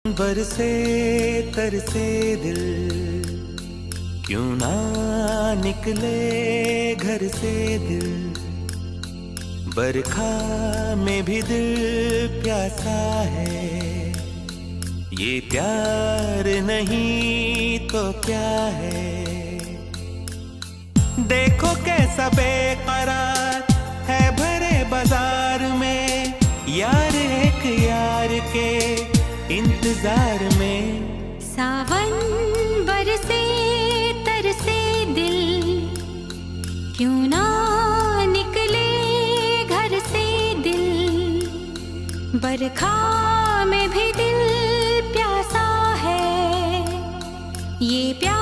बरसे तरसे दिल, क्यों ना निकले घर से दिल। बरखा में भी दिल प्यासा है, ये प्यार नहीं तो क्या है। देखो कैसा बेकरार है भरे बाजार में, यार एक यार के इंतजार में। सावन बरसे तरसे दिल, क्यों ना निकले घर से दिल। बरखा में भी दिल प्यासा है, ये प्यार